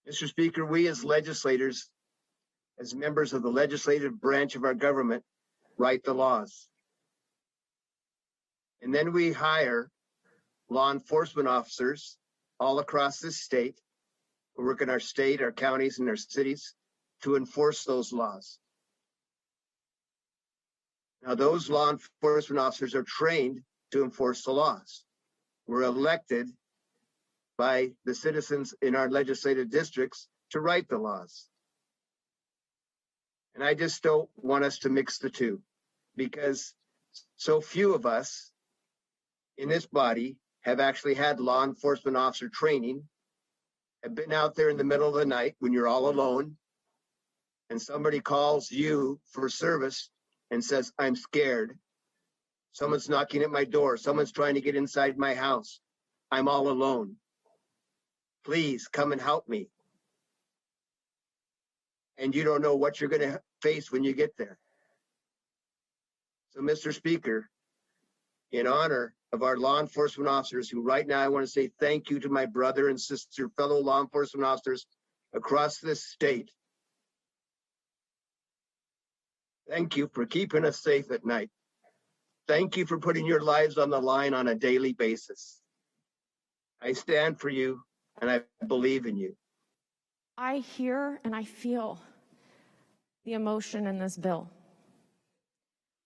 Mr. Speaker, we as legislators, as members of the legislative branch of our government, write the laws. And then we hire law enforcement officers all across this state who work in our state, our counties, and our cities to enforce those laws. Now, those law enforcement officers are trained to enforce the laws. We're elected by the citizens in our legislative districts to write the laws. And I just don't want us to mix the two, because so few of us in this body have actually had law enforcement officer training, have been out there in the middle of the night when you're all alone and somebody calls you for service and says, I'm scared. Someone's knocking at my door. Someone's trying to get inside my house. I'm all alone. Please come and help me. And you don't know what you're going to face when you get there. So, Mr. Speaker, in honor of our law enforcement officers, who right now I want to say thank you to my brother and sister, fellow law enforcement officers across this state. Thank you for keeping us safe at night. Thank you for putting your lives on the line on a daily basis. I stand for you and I believe in you. I hear and I feel the emotion in this bill.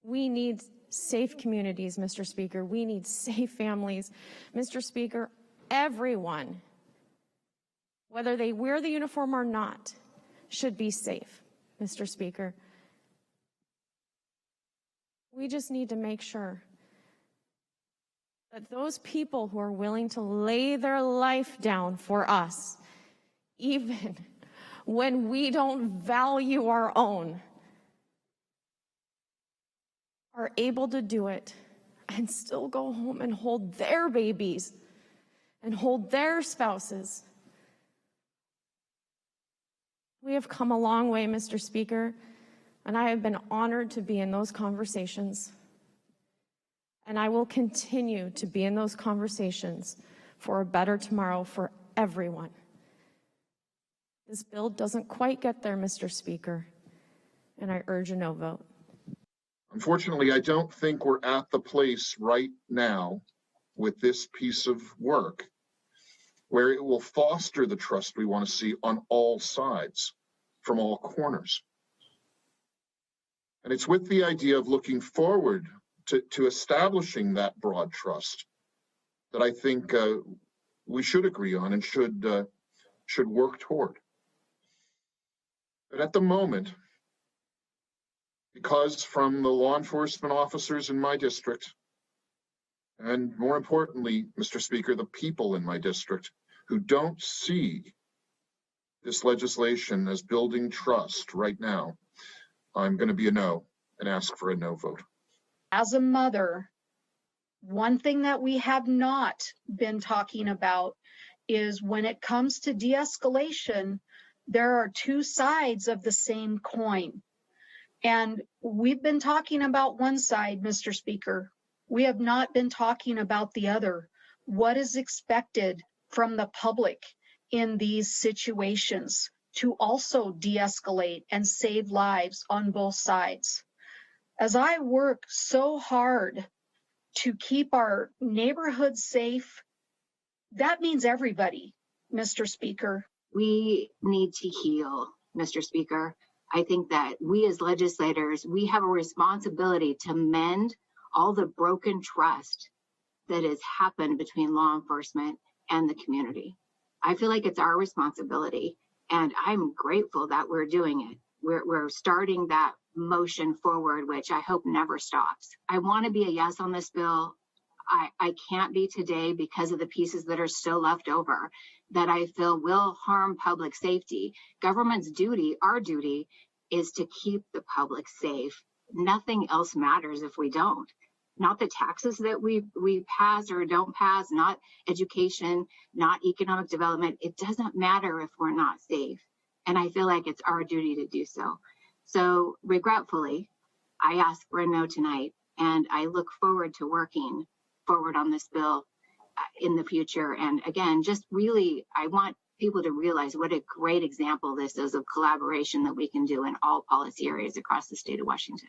We need safe communities, Mr. Speaker. We need safe families. Mr. Speaker, everyone, whether they wear the uniform or not, should be safe, Mr. Speaker. We just need to make sure that those people who are willing to lay their life down for us, even when we don't value our own, are able to do it and still go home and hold their babies and hold their spouses. We have come a long way, Mr. Speaker, and I have been honored to be in those conversations. And I will continue to be in those conversations for a better tomorrow for everyone. This bill doesn't quite get there, Mr. Speaker, and I urge a no vote. Unfortunately, I don't think we're at the place right now with this piece of work where it will foster the trust we want to see on all sides, from all corners. And it's with the idea of looking forward to establishing that broad trust that I think we should agree on and should work toward. But at the moment, because from the law enforcement officers in my district, and more importantly, Mr. Speaker, the people in my district who don't see this legislation as building trust right now, I'm going to be a no and ask for a no vote. As a mother, one thing that we have not been talking about is when it comes to de-escalation, there are two sides of the same coin. And we've been talking about one side, Mr. Speaker. We have not been talking about the other. What is expected from the public in these situations to also de-escalate and save lives on both sides? As I work so hard to keep our neighborhoods safe, that means everybody, Mr. Speaker. We need to heal, Mr. Speaker. I think that we as legislators, we have a responsibility to mend all the broken trust that has happened between law enforcement and the community. I feel like it's our responsibility, and I'm grateful that we're doing it. We're starting that motion forward, which I hope never stops. I want to be a yes on this bill. I can't be today because of the pieces that are still left over that I feel will harm public safety. Government's duty, our duty, is to keep the public safe. Nothing else matters if we don't. Not the taxes that we pass or don't pass, not education, not economic development. It doesn't matter if we're not safe. And I feel like it's our duty to do so. So regretfully, I ask for a no tonight, and I look forward to working forward on this bill in the future. And again, just really, I want people to realize what a great example this is of collaboration that we can do in all policy areas across the state of Washington.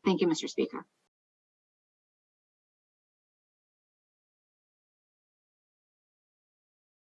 Thank you, Mr. Speaker.